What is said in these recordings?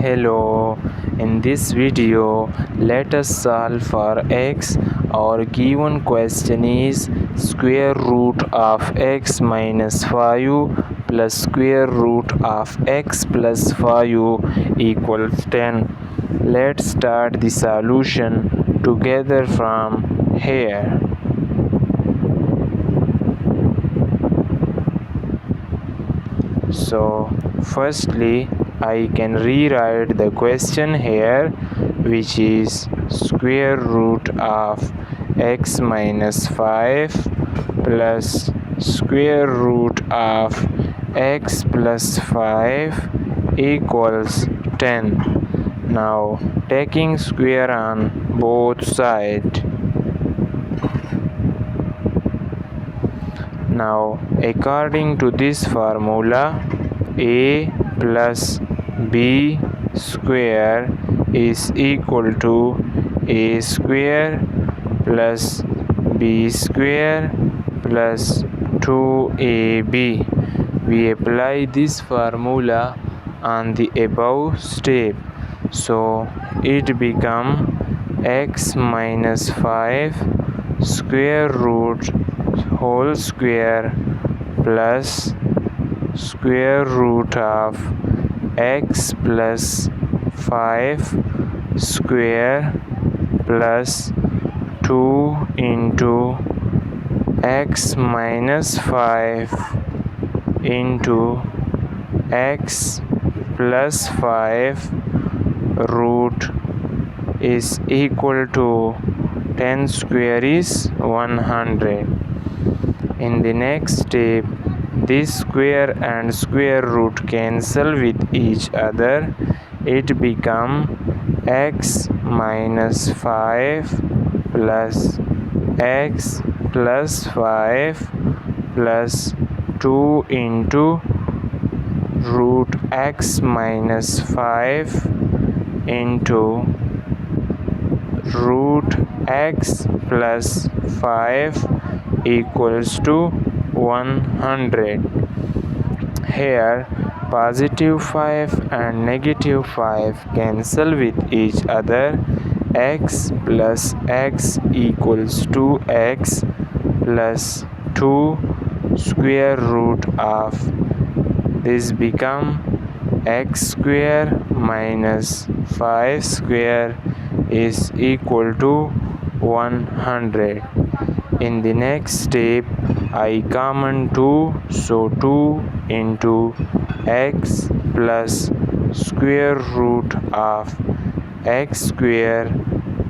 Hello, in this video let us solve for x. Our given question is square root of x minus 5 plus square root of x plus 5 equals 10. Let's start the solution together from here. So firstly I can rewrite the question here, which is square root of x minus 5 plus square root of x plus 5 equals 10. Now taking square on both sides. Now according to this formula, a plus b square is equal to a square plus b square plus 2ab. We apply this formula on the above step, so it become x minus 5 square root whole square plus square root of x plus 5 square plus 2 into x minus 5 into x plus 5 root is equal to 10 square is 100. In the next step, this square and square root cancel with each other. It become x minus 5 plus x plus 5 plus 2 into root x minus 5 into root x plus 5 equals to 100. Here positive 5 and negative 5 cancel with each other. X plus x equals 2x plus 2 square root of this become x square minus 5 square is equal to 100. In the next step, I common 2, so 2 into x plus square root of x square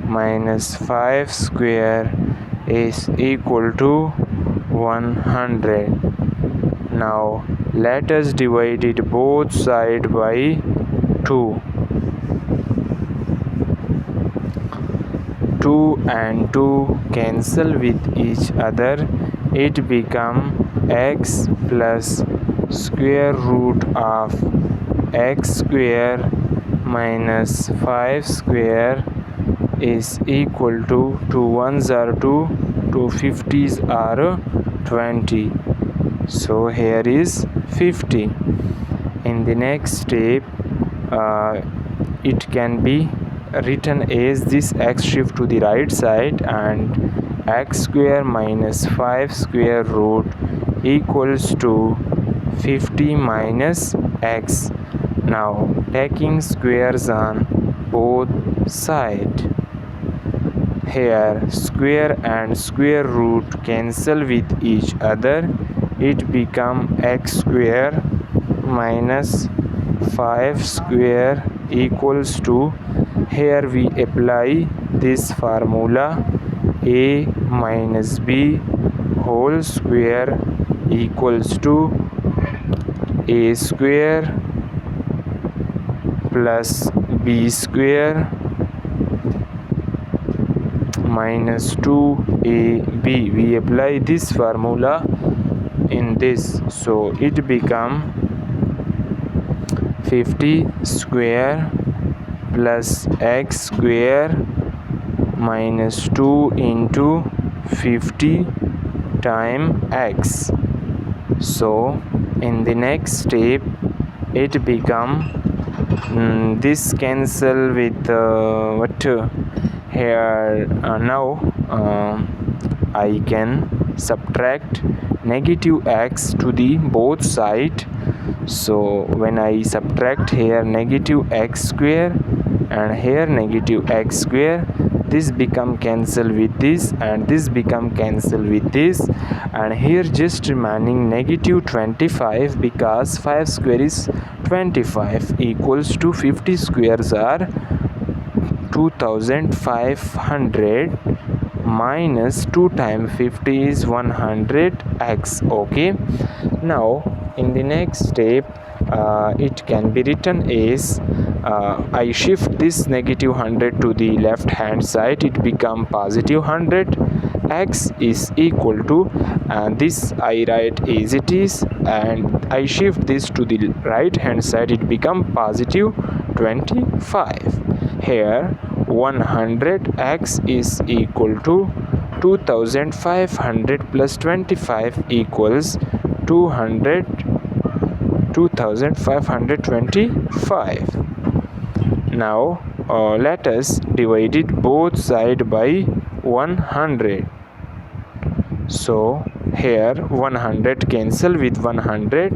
minus 5 square is equal to 100. Now let us divide it both sides by 2. 2 and 2 cancel with each other. It become x plus square root of x square minus 5 square is equal to 2 ones are 2, 2 50s are 20. So here is 50. In the next step, it can be written as this x shift to the right side and x square minus 5 square root equals to 50 minus x. Now taking squares on both sides. Here square and square root cancel with each other. It become x square minus 5 square equals to, here we apply this formula, a minus b whole square equals to a square plus b square minus 2ab. We apply this formula in this, so it become 50 square plus x square minus 2 into 50 times x. So in the next step it become this cancel with what here now I can subtract negative x to the both side. So when I subtract here negative x square and here negative x square, this become cancel with this and this become cancel with this, and here just remaining negative 25 because 5 square is 25 equals to 50 squares are 2500 minus 2 times 50 is 100x. Okay, now in the next step it can be written as I shift this negative 100 to the left hand side, it become positive 100. X is equal to, and this I write as it is, and I shift this to the right hand side, it become positive 25. Here 100x is equal to 2500 plus 25 equals 2525. Now let us divide it both side by 100. So here 100 cancel with 100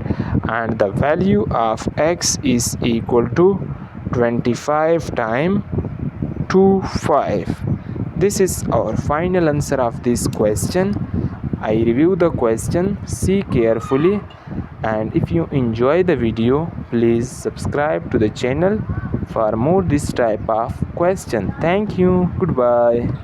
and the value of x is equal to 25 times 25. This is our final answer of this question. I review the question, see carefully, and if you enjoy the video, please subscribe to the channel for more this type of question. Thank you. Goodbye.